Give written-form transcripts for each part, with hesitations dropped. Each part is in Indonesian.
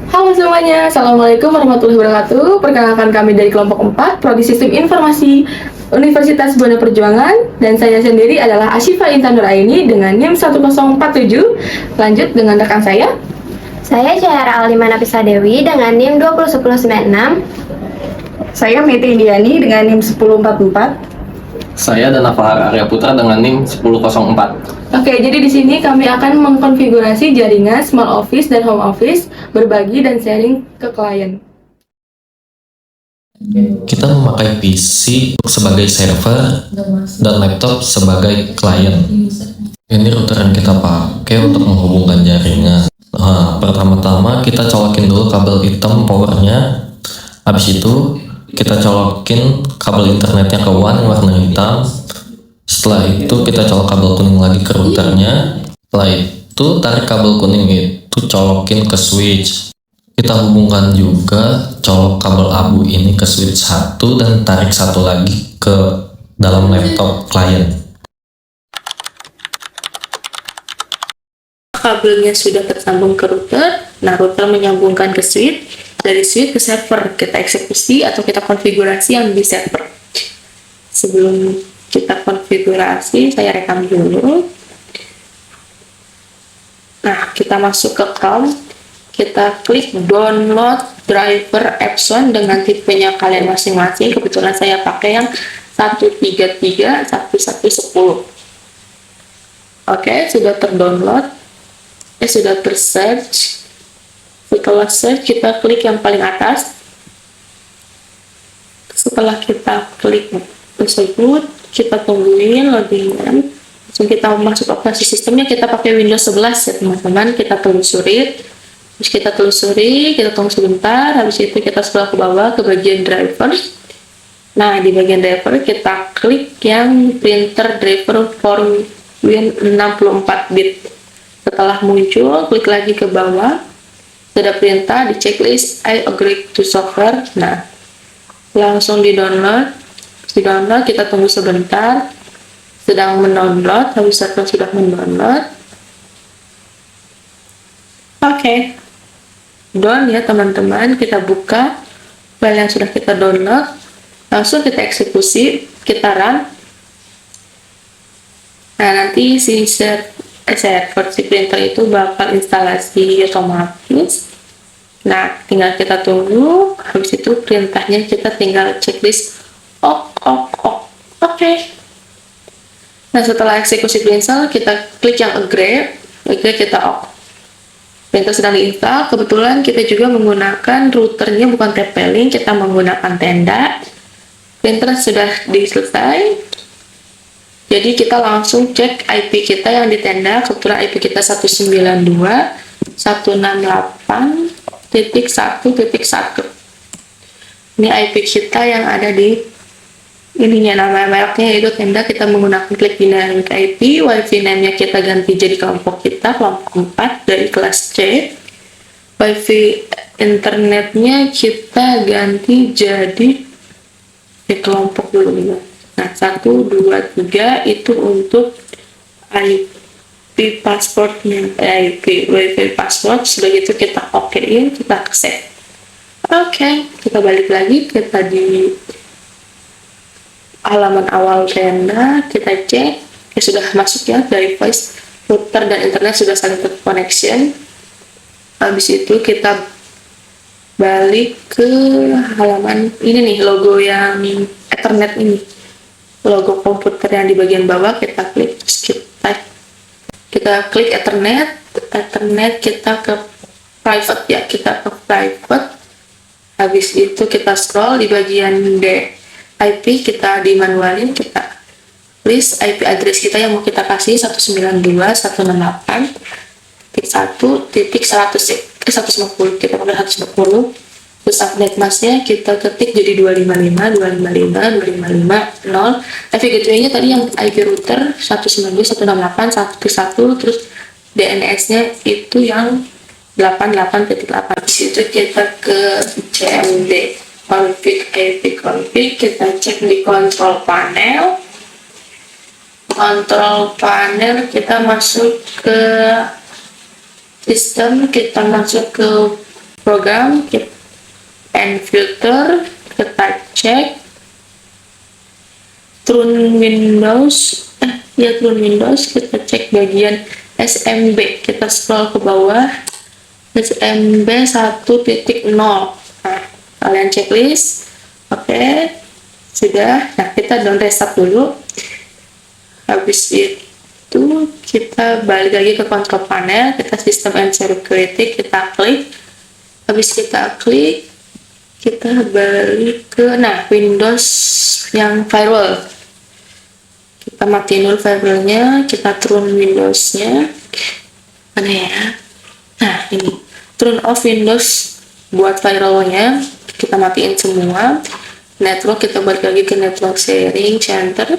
Halo semuanya, Assalamualaikum warahmatullahi wabarakatuh. Perkenalkan kami dari kelompok 4, Prodi Sistem Informasi Universitas Buana Perjuangan. Dan saya sendiri adalah Asyifa Intan Nuraini dengan NIM 1047. Lanjut dengan rekan saya. Saya Syahara Alima Nafisa Dewi dengan NIM 20196. Saya Meti Indiani dengan NIM 1044. Saya Dana Fahar Arya Putra dengan NIM 1004. Oke, jadi di sini kami akan mengkonfigurasi jaringan small office dan home office, berbagi dan sharing ke klien. Kita memakai PC sebagai server dan laptop sebagai klien. Ini router yang kita pakai untuk menghubungkan jaringan. Nah, pertama-tama kita colokin dulu kabel hitam powernya. Habis itu kita colokin kabel internetnya ke WAN yang warna hitam. Setelah itu kita colok kabel kuning lagi ke routernya. Setelah itu tarik kabel kuning itu colokin ke switch. Kita hubungkan juga colok kabel abu ini ke switch 1 dan tarik satu lagi ke dalam laptop klien. Kabelnya sudah tersambung ke router. Nah, router menyambungkan ke switch, dari switch ke server. Kita eksekusi atau kita konfigurasi yang di server. Sebelum kita konfigurasi, saya rekam dulu. Nah, kita masuk ke Chrome, kita klik download driver Epson dengan tipenya kalian masing-masing. Kebetulan saya pakai yang 133.1110. Oke, sudah terdownload, sudah tersearch. Setelah search, kita klik yang paling atas. Setelah kita klik tersebut, kita tungguin loadingan. Langsung kita masuk operasi sistemnya, kita pakai Windows 11 ya teman-teman. Kita telusuri, terus kita telusuri, kita tunggu sebentar. Habis itu kita scroll ke bawah ke bagian driver. Nah, di bagian driver kita klik yang printer driver for Win 64 bit. Setelah muncul, klik lagi ke bawah. Sudah perintah di checklist I agree to software. Nah, langsung di download. Di download, kita tunggu sebentar. Sedang mendownload, habis itu sudah mendownload. Oke, down ya teman-teman. Kita buka file yang sudah kita download, langsung kita eksekusi, kita run. Nah, nanti si server si printer itu bakal instalasi otomatis. Nah, tinggal kita tunggu. Habis itu perintahnya kita tinggal checklist Oke. Nah, setelah eksekusi printer, kita klik yang agree kita printer sedang diinstal. Kebetulan kita juga menggunakan routernya bukan TP-Link, kita menggunakan tenda. Printer sudah diselesai. Jadi kita langsung cek IP kita yang di tenda. Kebetulan IP kita 192.168.1.1. Ini IP kita yang ada di ininya, nama mereknya yaitu tenda. Kita menggunakan klik dynamic IP. Wifi name-nya kita ganti jadi kelompok kita, kelompok 4 dari kelas C. Wifi internetnya kita ganti jadi di kelompok dulu ya. Nah, 1, 2, 3 itu untuk IP passwordnya, IP Wi-Fi password. Sudah gitu kita okein, kita save. Oke, kita balik lagi, kita di halaman awal tenda, kita cek, sudah masuk ya, dari voice, router dan internet sudah saling terconnection. Habis itu kita balik ke halaman ini nih, logo yang Ethernet ini, logo komputer yang di bagian bawah, kita klik, kita klik Ethernet, kita ke private ya, kita ke private. Habis itu kita scroll di bagian IP, kita di manualin, kita list IP address kita yang mau kita kasih 192.168.1.150, kita pakai 150. Terus update masnya kita ketik jadi 255.255.255.0. IP gateway-nya tadi yang IP router 192.168.1.1, terus DNS-nya itu yang 88.8. Di situ kita ke CMD config IP config, kita cek di control panel. Control panel kita masuk ke sistem, kita masuk ke program, and filter, kita cek turun Windows, kita cek bagian SMB, kita scroll ke bawah, SMB 1.0. Nah, kalian checklist, oke, sudah. Nah, kita down restart dulu. Habis itu kita balik lagi ke control panel, kita system and security, kita klik. Habis kita klik, kita balik ke Windows yang firewall. Kita matiin dulu firewallnya, kita turun Windowsnya. Mana ya? Nah, ini turn off Windows buat firewallnya, kita matiin semua. Network, kita balik lagi ke network sharing center,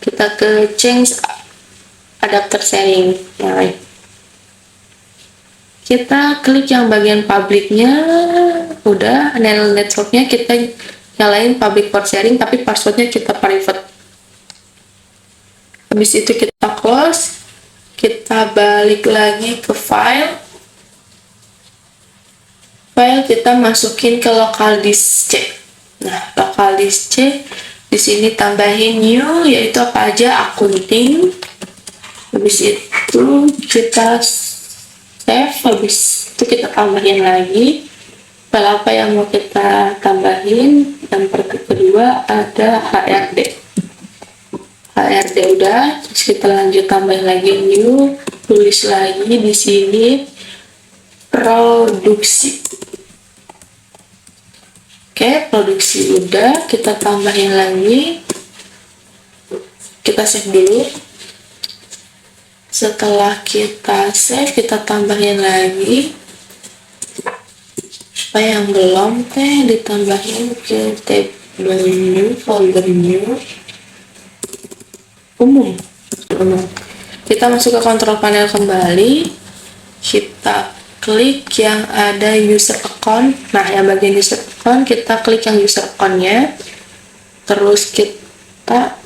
kita ke change adapter sharing. Nah, kita klik yang bagian publiknya, udah. Networknya kita nyalain public for sharing, tapi passwordnya kita private. Habis itu kita close, kita balik lagi ke file, kita masukin ke local disk C. Nah, local disk C, di sini tambahin new, yaitu apa aja, accounting. Habis itu kita save, habis itu kita tambahin lagi file apa yang mau kita tambahin. Yang kedua ada HRD udah, terus kita lanjut tambahin lagi new, tulis lagi di sini produksi. Oke, produksi udah, kita tambahin lagi, kita save dulu. Setelah kita save, kita tambahin lagi. Apa yang belum ditambahin ke table new, folder new, umum. Kita masuk ke control panel kembali, kita klik yang ada user account. Nah, yang bagian user account, kita klik yang user account-nya, terus kita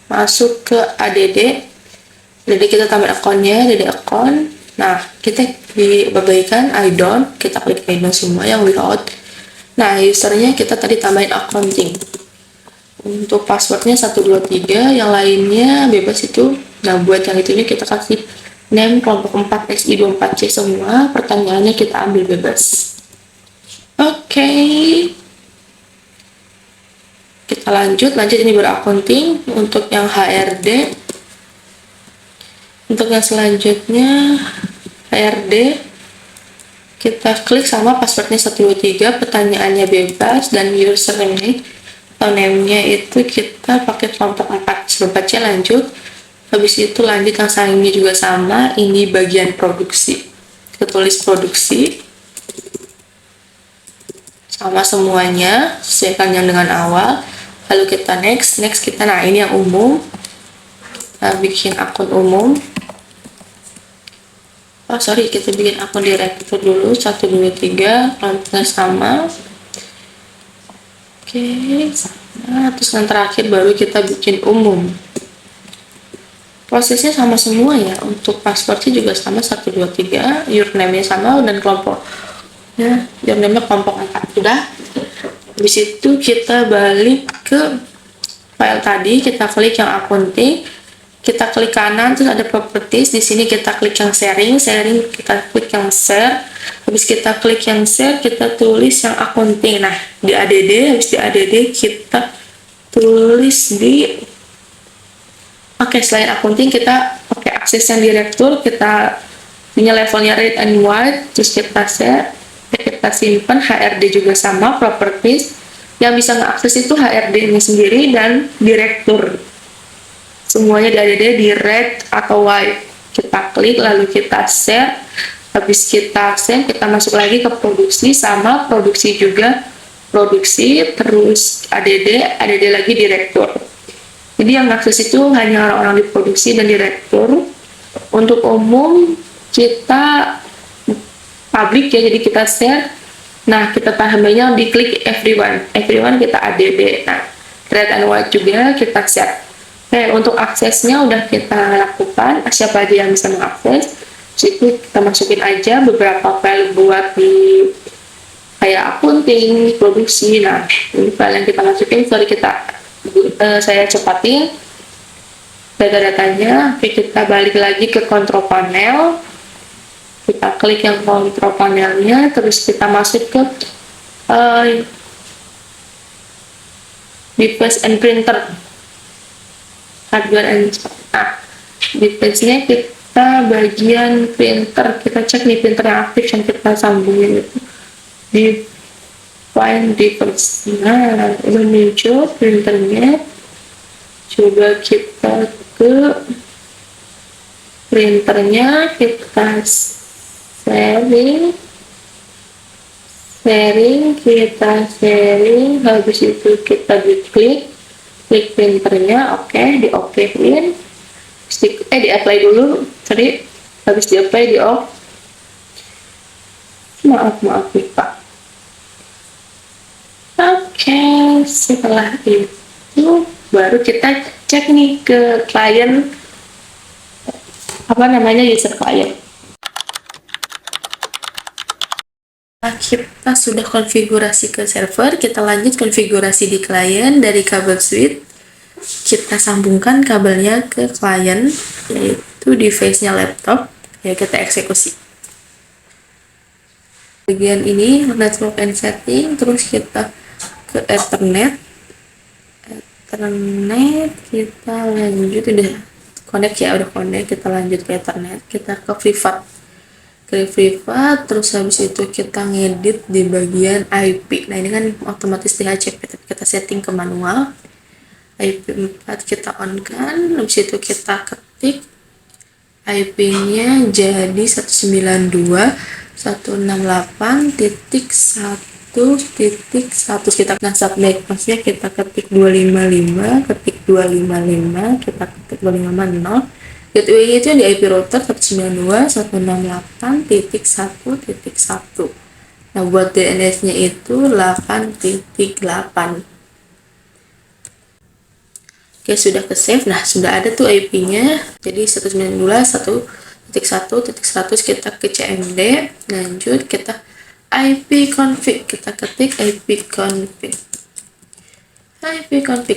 masuk ke ADD. Jadi kita tambah akunnya, ADD account. Nah, kita dibabaikan I don't, kita klik I don't semua yang without. Nah, usernya kita tadi tambahin accounting. Untuk passwordnya 123, yang lainnya bebas itu. Nah, buat yang itunya kita kasih name kelompok 4 SI24C semua, pertanyaannya kita ambil bebas. Oke. Kita lanjut ini baru accounting. Untuk yang HRD, untuk yang selanjutnya HRD, kita klik sama passwordnya 123, pertanyaannya bebas, dan username atau name-nya itu kita pakai kelompok 4C. Lanjut. Habis itu lanjut yang saingnya juga sama, ini bagian produksi. Kita tulis produksi. Sama semuanya, sesuaikan yang dengan awal. Lalu kita next kita, nah ini yang umum. Kita bikin akun umum. Kita bikin akun direktur dulu, 1, 2, 3, kelompoknya sama. Oke, sama. Terus yang terakhir baru kita bikin umum. Prosesnya sama semua ya, untuk passwordnya juga sama, 1, 2, 3, username-nya sama, dan kelompoknya, username-nya kelompok 4, sudah. Habis itu kita balik ke file tadi, kita klik yang accounting, kita klik kanan, terus ada properties, di sini kita klik yang sharing, kita klik yang share, habis kita klik yang share, kita tulis yang accounting. Nah, di ADD, habis di ADD kita tulis di selain accounting kita pakai akses yang direktur, kita punya levelnya red and white, terus kita share, kita simpan. HRD juga sama, properties, yang bisa ngeakses itu HRD-nya sendiri dan direktur. Semuanya di ADD di red atau white. Kita klik, lalu kita share, habis kita save, kita masuk lagi ke produksi, sama produksi juga, produksi, terus ADD lagi direktur. Jadi yang akses itu hanya orang-orang di produksi dan direktur. Untuk umum kita publik ya, jadi kita share. Nah, kita pahamnya diklik everyone kita ADD. Nah, red and white juga kita share. Oke, untuk aksesnya udah kita lakukan, siapa aja yang bisa mengakses. Situ kita masukin aja beberapa file buat di kayak akunting, produksi. Nah, ini file yang kita masukin, saya cepatin data-datanya. Oke, kita balik lagi ke control panel, kita klik yang control panelnya, terus kita masuk ke device and printer, hardware and nah, device-nya kita bagian printer, kita cek nih printer yang aktif yang kita sambungin itu di find device. Nah, udah muncul printernya. Coba kita ke printernya, kita sharing, kita sharing, habis itu kita klik printernya, oke, di okein, di apply dulu, sorry, habis di apply di off, maaf lupa. Oke, setelah itu baru kita cek nih ke klien, user klien. Nah, kita sudah konfigurasi ke server, kita lanjut konfigurasi di klien. Dari kabel switch kita sambungkan kabelnya ke klien, yaitu device-nya laptop, ya kita eksekusi. Bagian ini network and setting, terus kita ke Ethernet, kita lanjut, udah connect, kita lanjut ke Ethernet, kita ke privat, terus habis itu kita ngedit di bagian IP. Nah, ini kan otomatis DHCP, tapi kita setting ke manual. IP4 kita on kan, habis itu kita ketik IP-nya jadi 192.168.1.1, kita subnet, maksudnya kita ketik 255, kita ketik 250. Gateway itu yang di IP router 192.168.1.1. Nah, buat DNS-nya itu 8.8. Oke, sudah ke save. Nah, sudah ada tuh IP-nya. Jadi 192.1.1.100, kita ke CMD, lanjut kita IP config, kita ketik IP config.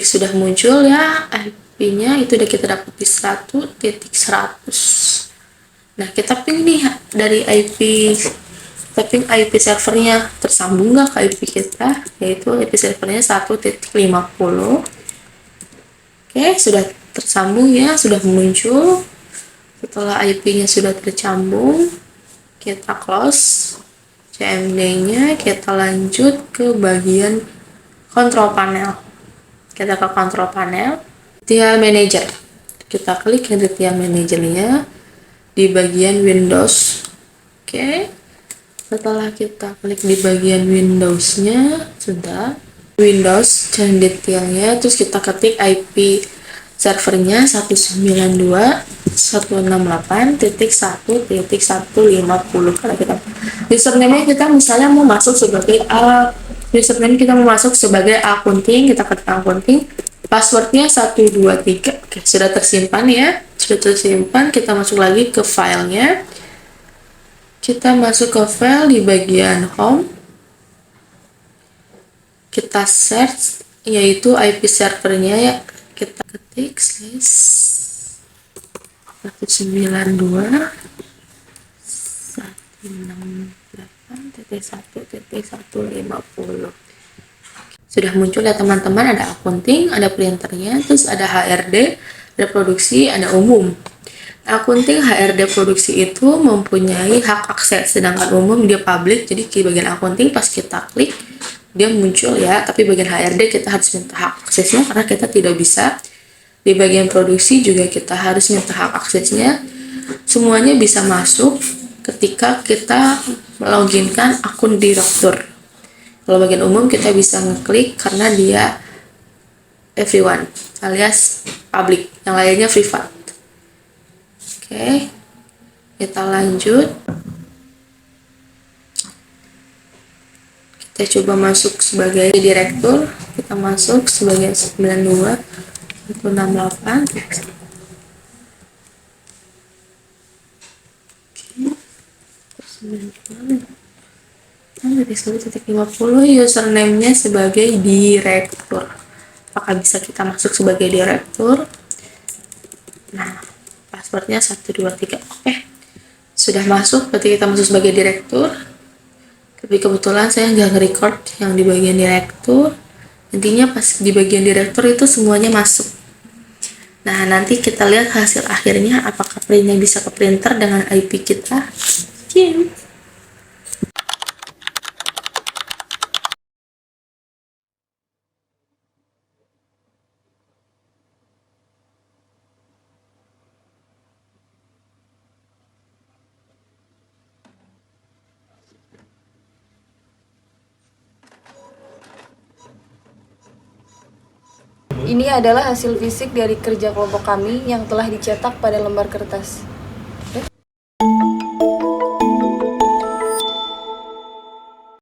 Sudah muncul ya IP-nya, itu udah kita dapat di 1.100. Nah, kita ping nih dari IP, kita ping IP servernya tersambung nggak ke IP kita, yaitu IP servernya 1.50. Oke, sudah tersambung ya, sudah muncul. Setelah IP-nya sudah tersambung, kita close CMD-nya, kita lanjut ke bagian control panel. Kita ke control panel, Tia Manager. Kita klik Tia Manager-nya di bagian Windows. Oke. Setelah kita klik di bagian Windows-nya, sudah Windows dan detailnya, terus kita ketik IP servernya 192.168.1.150. Karena kita username kita misalnya mau masuk sebagai akunting, kita ketik akunting, passwordnya 123. Oke, sudah tersimpan ya, kita masuk lagi ke filenya, kita masuk ke file di bagian home, kita search yaitu IP servernya ya, kita ketik /192.168.1.150. Sudah muncul ya teman-teman, ada akunting, ada printernya, terus ada HRD, ada produksi, ada umum. Akunting, HRD, produksi itu mempunyai hak akses, sedangkan umum dia public. Jadi di bagian akunting pas kita klik dia muncul ya, tapi bagian HRD kita harus minta hak aksesnya karena kita tidak bisa. Di bagian produksi juga kita harus minta hak aksesnya. Semuanya bisa masuk ketika kita meloginkan akun di Router. Kalau bagian umum kita bisa ngeklik karena dia everyone alias public, yang lainnya privat. Oke, kita lanjut. Kita coba masuk sebagai direktur, kita masuk sebagai 92.168. 1.1.50 username-nya sebagai direktur. Apakah bisa kita masuk sebagai direktur? Nah, passwordnya 123. Oke, sudah masuk. Berarti kita masuk sebagai direktur. Tapi kebetulan saya nggak nge-record yang di bagian direktur. Intinya pas di bagian direktur itu semuanya masuk. Nah, nanti kita lihat hasil akhirnya apakah printnya bisa ke printer dengan IP kita. Cium. Ini adalah hasil fisik dari kerja kelompok kami yang telah dicetak pada lembar kertas.